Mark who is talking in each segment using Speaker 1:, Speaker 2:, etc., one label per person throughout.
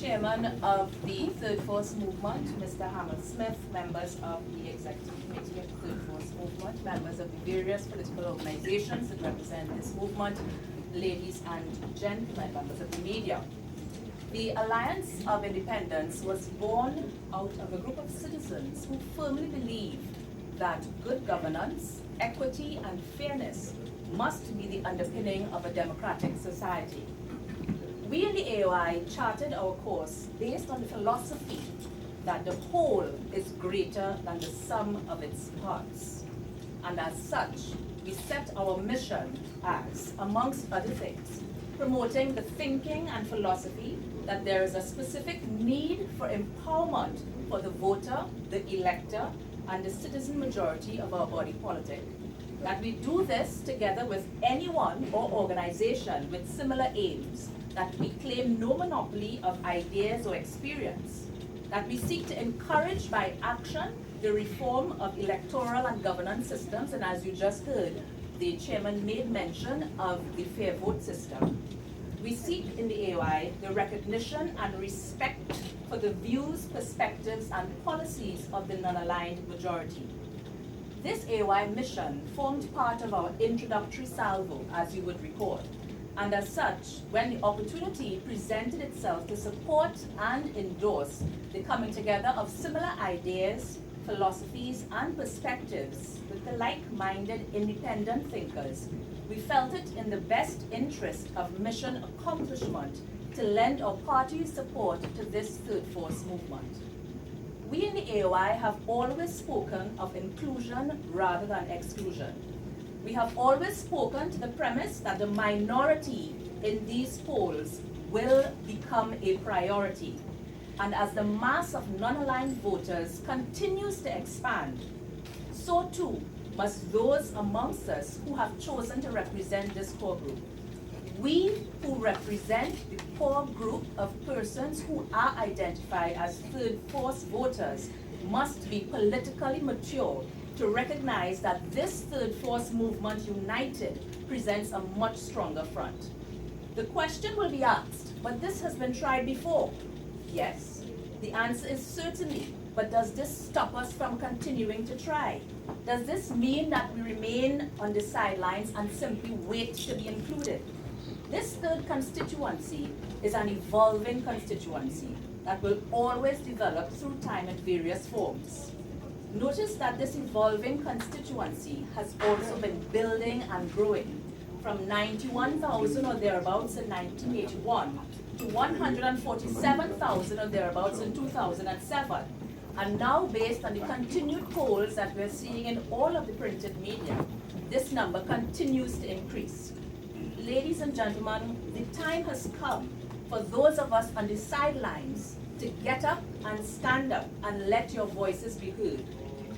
Speaker 1: Chairman of the Third Force Movement, Mr. Hamel Smith, members of the Executive Committee of the Third Force Movement, members of the various political organizations that represent this movement, ladies and gentlemen, members of the media. The Alliance of Independence was born out of a group of citizens who firmly believe that good governance, equity, and fairness must be the underpinning of a democratic society. We in the AOI charted our course based on the philosophy that the whole is greater than the sum of its parts. And as such, we set our mission as, amongst other things, promoting the thinking and philosophy that there is a specific need for empowerment for the voter, the elector, and the citizen majority of our body politic. That we do this together with anyone or organization with similar aims, that we claim no monopoly of ideas or experience, that we seek to encourage by action the reform of electoral and governance systems, and as you just heard, the chairman made mention of the fair vote system. We seek in the AOI the recognition and respect for the views, perspectives, and policies of the non-aligned majority. This AOI mission formed part of our introductory salvo, as you would recall. And as such, when the opportunity presented itself to support and endorse the coming together of similar ideas, philosophies, and perspectives with the like-minded independent thinkers, we felt it in the best interest of mission accomplishment to lend our party's support to this Third Force movement. We in the AOI have always spoken of inclusion rather than exclusion. We have always spoken to the premise that the minority in these polls will become a priority. And as the mass of non-aligned voters continues to expand, so too must those amongst us who have chosen to represent this core group. We who represent the core group of persons who are identified as third force voters must be politically mature to recognize that this third force movement united presents a much stronger front. The question will be asked, but this has been tried before. Yes, the answer is certainly, but does this stop us from continuing to try? Does this mean that we remain on the sidelines and simply wait to be included? This third constituency is an evolving constituency that will always develop through time in various forms. Notice that this evolving constituency has also been building and growing from 91,000 or thereabouts in 1981 to 147,000 or thereabouts in 2007. And now, based on the continued polls that we're seeing in all of the printed media, this number continues to increase. Ladies and gentlemen, the time has come for those of us on the sidelines to get up and stand up and let your voices be heard.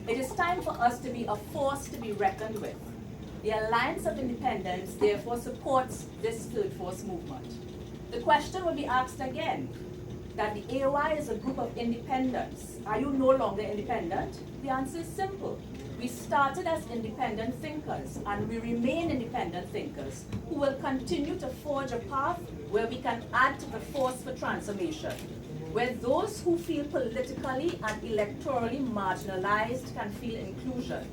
Speaker 1: It is time for us to be a force to be reckoned with. The Alliance of Independence therefore supports this third force movement. The question will be asked again, that the AOI is a group of independents. Are you no longer independent? The answer is simple. We started as independent thinkers, and we remain independent thinkers who will continue to forge a path where we can add to the force for transformation, where those who feel politically and electorally marginalized can feel inclusion,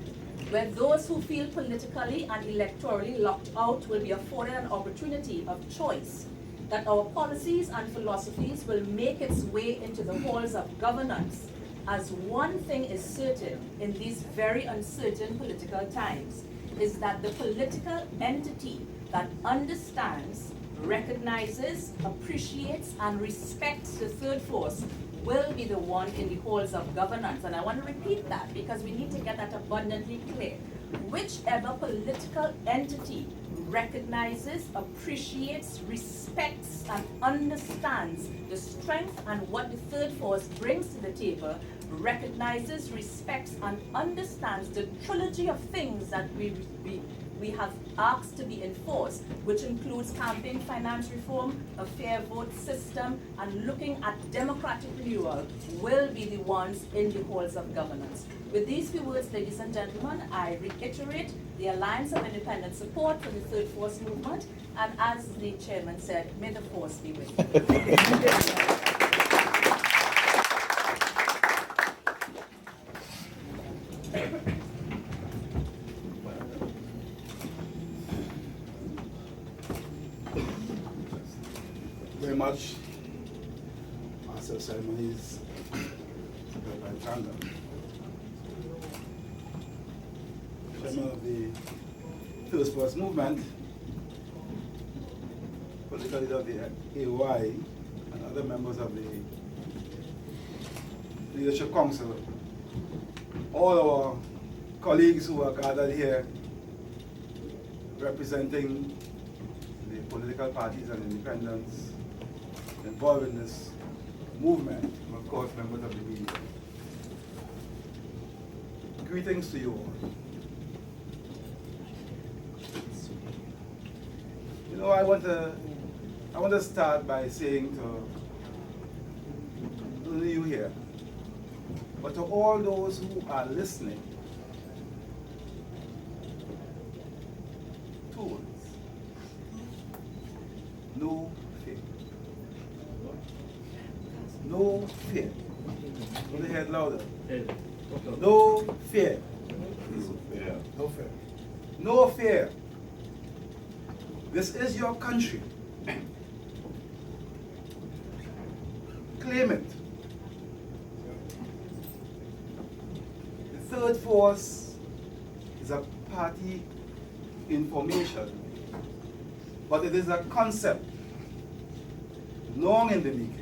Speaker 1: where those who feel politically and electorally locked out will be afforded an opportunity of choice, that our policies and philosophies will make its way into the halls of governance, as one thing is certain in these very uncertain political times, is that the political entity that understands, recognizes, appreciates, and respects the third force will be the one in the halls of governance. And I want to repeat that because we need to get that abundantly clear. Whichever political entity recognizes, appreciates, respects, and understands the strength and what the third force brings to the table, recognizes, respects, and understands the trilogy of things that we have asked to be enforced, which includes campaign finance reform, a fair vote system, and looking at democratic renewal, will be the ones in the halls of governance. With these few words, ladies and gentlemen, I reiterate the Alliance of Independent support for the Third Force movement, and as the chairman said, may the force be with you.
Speaker 2: very much. Master of Ceremonies, Rabbi Chanda, Chairman of the First Force Movement, political leader of the AOI, and other members of the Leadership Council, all our colleagues who are gathered here representing the political parties and independents involved in this movement, and of course members of the media. Greetings to you all. You know, I want to start by saying to not only you here, but to all those who are listening, two words: no fear. No fear. Put the head louder. No fear. No fear. No fear. This is your country. Claim it. The third force is a party information, but it is a concept long in the making.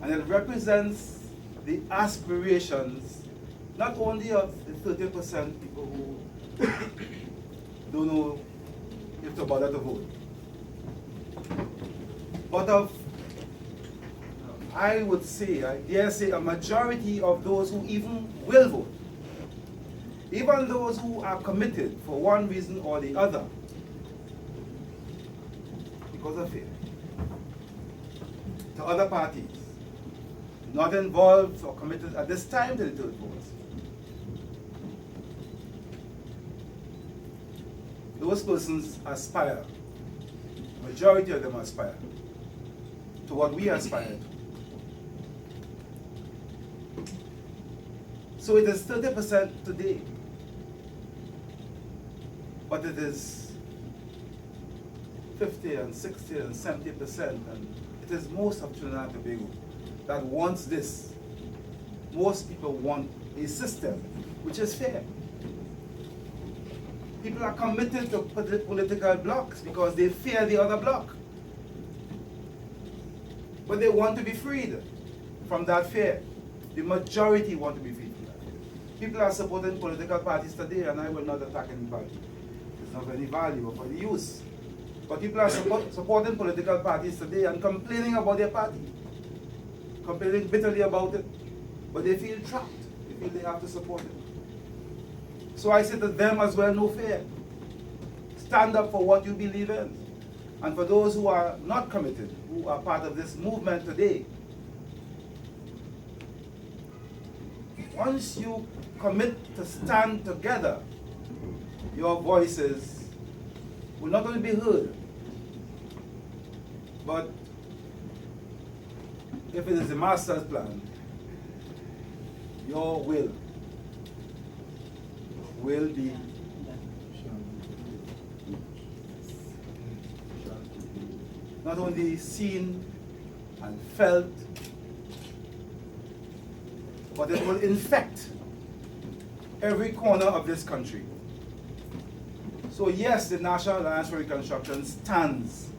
Speaker 2: And it represents the aspirations not only of the 30% people who don't know if to bother to vote, but of, I would say, I dare say, a majority of those who even will vote, even those who are committed for one reason or the other, because of fear, to other parties not involved or committed at this time to the third force. Those persons aspire, majority of them aspire, to what we aspire to. So it is 30% today, but it is 50 and 60 and 70%, and it is most of Trinidad and Tobago that wants this. Most people want a system which is fair. People are committed to political blocks because they fear the other bloc. But they want to be freed from that fear. The majority want to be freed from that fear. People are supporting political parties today, and I will not attack anybody. It's not of any value or for the use. But people are supporting political parties today and complaining about their party. Complaining bitterly about it, but they feel trapped. They feel they have to support it. So I say to them as well, no fear. Stand up for what you believe in. And for those who are not committed, who are part of this movement today, once you commit to stand together, your voices will not only be heard, but if it is the master's plan, your will be not only seen and felt, but it will infect every corner of this country. So yes, the National Alliance for Reconstruction stands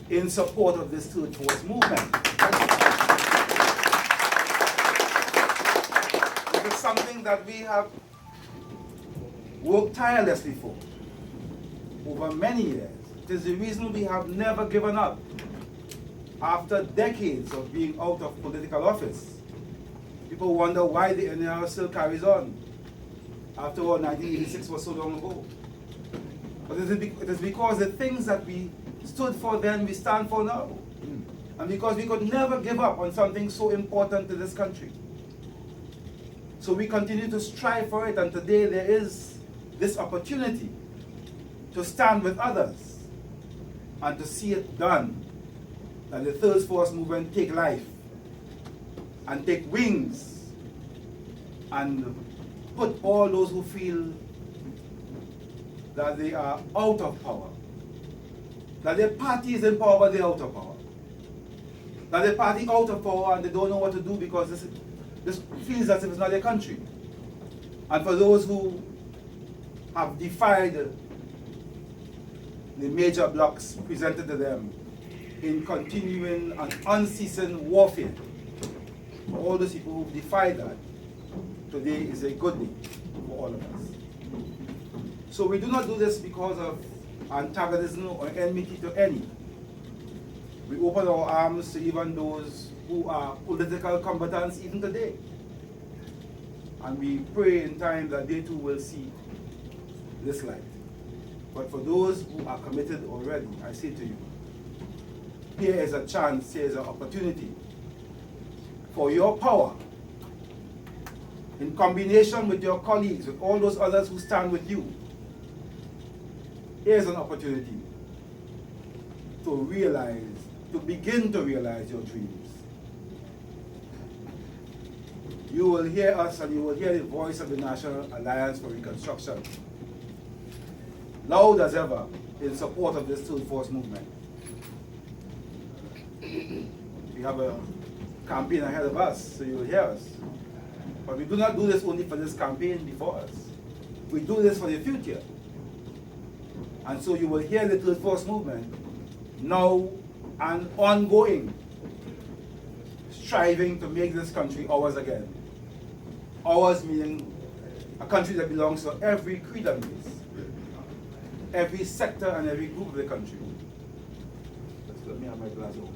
Speaker 2: in support of this third force movement. It is something that we have worked tirelessly for over many years. It is the reason we have never given up after decades of being out of political office. People wonder why the NAR still carries on. After all, 1986 was so long ago. But it is because the things that we stood for then, we stand for now. And because we could never give up on something so important to this country. So we continue to strive for it, and today there is this opportunity to stand with others and to see it done, that the third force movement take life and take wings and put all those who feel that they are out of power that their party is in power but they're out of power. That the party out of power and they don't know what to do because this feels as if it's not their country. And for those who have defied the major blocks presented to them in continuing an unceasing warfare, for all those people who defied that, today is a good day for all of us. So we do not do this because of antagonism or enmity to any. We open our arms to even those who are political combatants even today. And we pray in time that they too will see this light. But for those who are committed already, I say to you, here is a chance, here is an opportunity for your power, in combination with your colleagues, with all those others who stand with you. Here's an opportunity to realize, to begin to realize your dreams. You will hear us and you will hear the voice of the National Alliance for Reconstruction, loud as ever, in support of this Third Force movement. We have a campaign ahead of us, so you will hear us. But we do not do this only for this campaign before us. We do this for the future. And so you will hear the Third Force movement now and ongoing, striving to make this country ours again. Ours meaning a country that belongs to every creed and race, every sector and every group of the country. Let me have my glass over.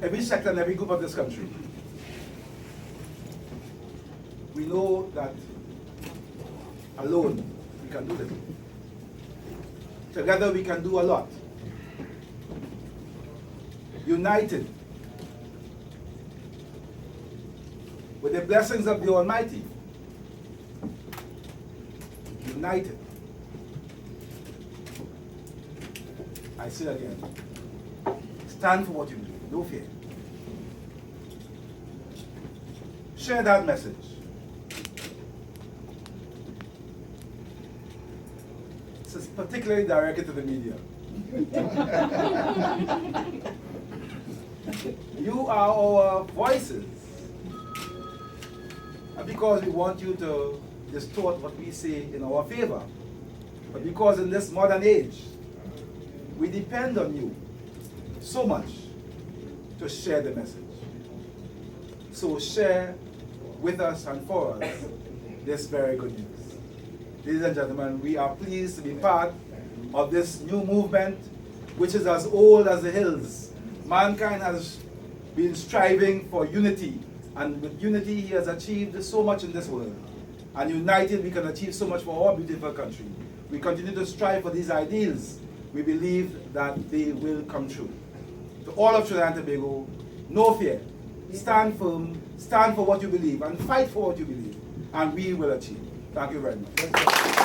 Speaker 2: Every sector and every group of this country. We know that alone we can do little. Together we can do a lot. United, with the blessings of the Almighty. United. I say again, stand for what you believe, no fear. Share that message. This is particularly directed to the media. You are our voices. Not because we want you to distort what we say in our favor, but because in this modern age, we depend on you so much to share the message. So share with us and for us this very good news. Ladies and gentlemen, we are pleased to be part of this new movement, which is as old as the hills. Mankind has been striving for unity, and with unity he has achieved so much in this world. And united we can achieve so much for our beautiful country. We continue to strive for these ideals. We believe that they will come true. To all of Trinidad and Tobago, no fear. Stand firm, stand for what you believe, and fight for what you believe, and we will achieve. Thank you very much.